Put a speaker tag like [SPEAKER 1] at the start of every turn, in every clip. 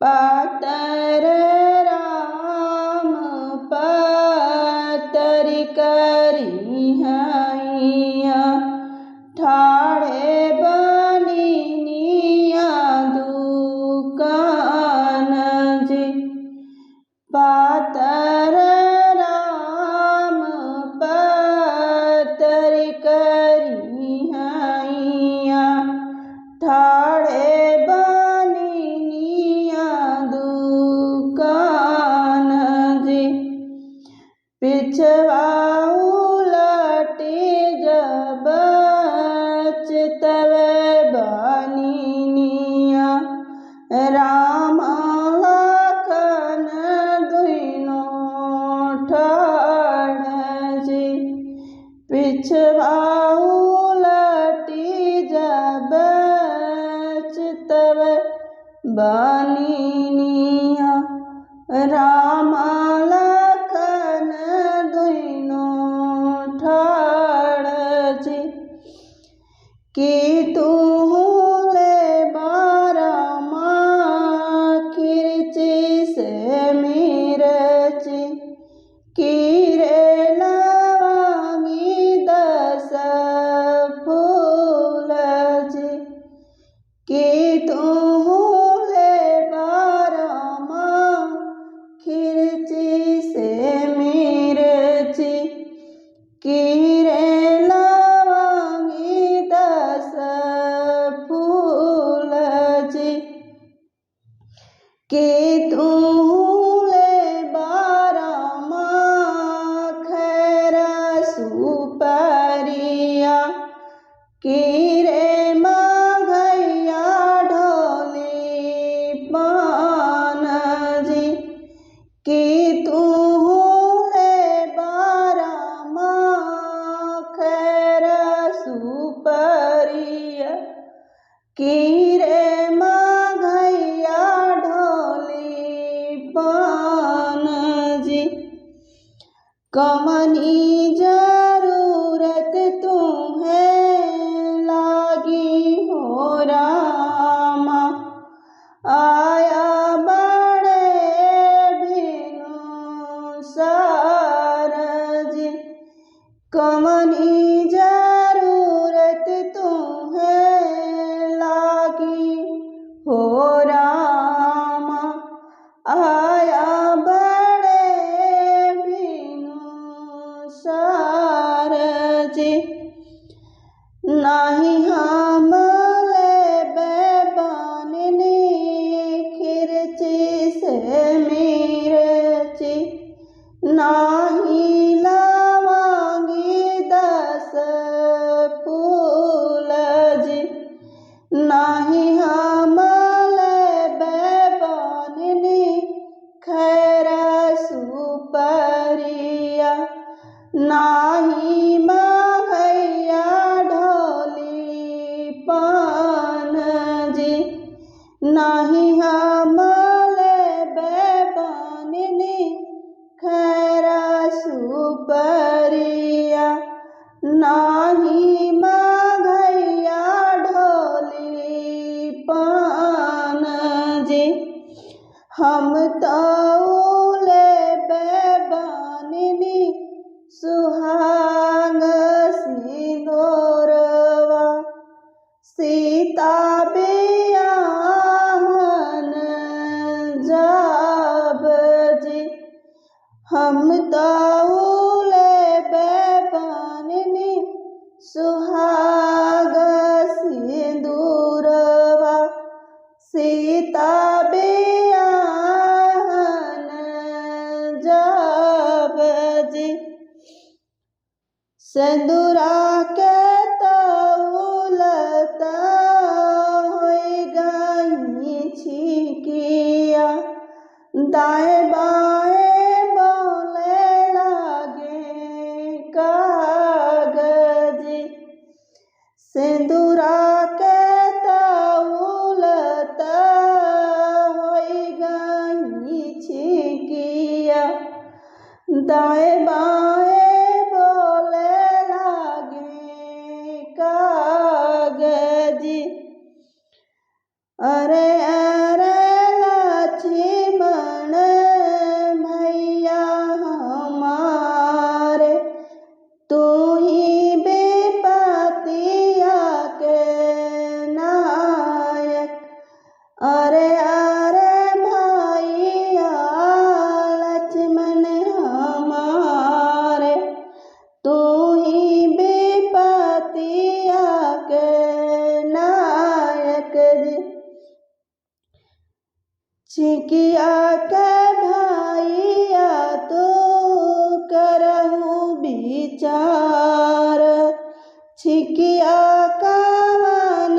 [SPEAKER 1] पातर राम पातर करी हैया ठाड़े बनिया दुकान जी। पातर राम पातर करी हैया ठाड़े पिछवा उलटे जब चितव बनिया राम लखन दुनो ठाड़ जी। पिछवा उलटे जब चितव बनिया राम कि तू ले बारा खिरची से मिर्ची कि रे लवंगी 10 फूल जी। कि तू ले बारा खिरची से मिर्ची कि रे कि तू ले बारा खैरा सुपरिया कि रे मघैया ढोली पान जी। कि तू ले बारा खैरा सुपरिया कि रे कमनी जरूरत तुम्हें लागी हो रामा आया बड़े बिनु सारजी। कमनी जरूरत तुम्हें लागी हो रामा आया सारजी। नाही हम लेबे बननी खिरची से मिर्ची नाही लवंगी 10 फूल जी। नाही हम लेबे बननी खैरा सुपरिया नाही मघैया ढोली पान जी। नाही हम लेबे बननी खैरा सुपरिया नाही मघैया ढोली पान जी। हम तो लेबे बननी सुहाग सिंदूरवा सीता बियाहन जब जी। हम तो लेबे बननी सुहाग सिंदूरवा सीता बियाहन जब जी। सिंदूरा के तौलत होई गई छिकिया दाएं बाएं बोले लागे कागजी। सिंदूरा के तौलत होई गई छिकिया दाएं बाएं कागजी। अरे अरे छिकिया के भैया तो करहु विचार छिकिया कवन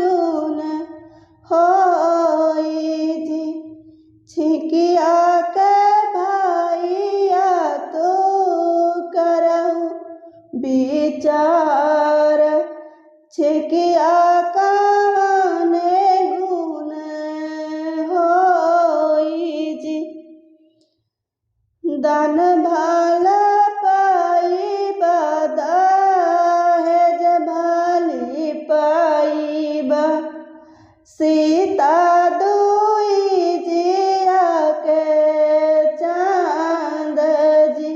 [SPEAKER 1] गुण होई जी छिकिया के भैया तो करहु विचार छिकिया कवन गुण होई जी दान भला पाइबा दहेज भली पाइबा सीता दुई जिया के चांद जी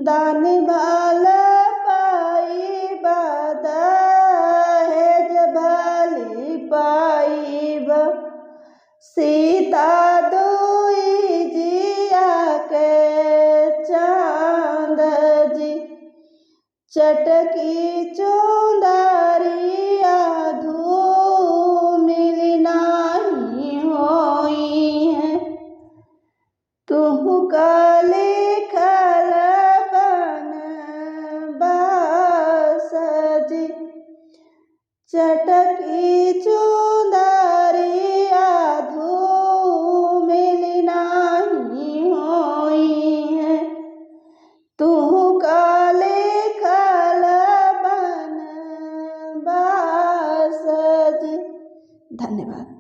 [SPEAKER 1] दान भला पाइबा दहेज भली पाइबा सीता दुई जिया के चांद जी चटकी चुंदरिया धूमिल नहीं होई है तुहु का लिखल बन बास जी चटकी चुंदरिया धूमिल नहीं होई है तुहु का लिखल बन बास जी। धन्यवाद।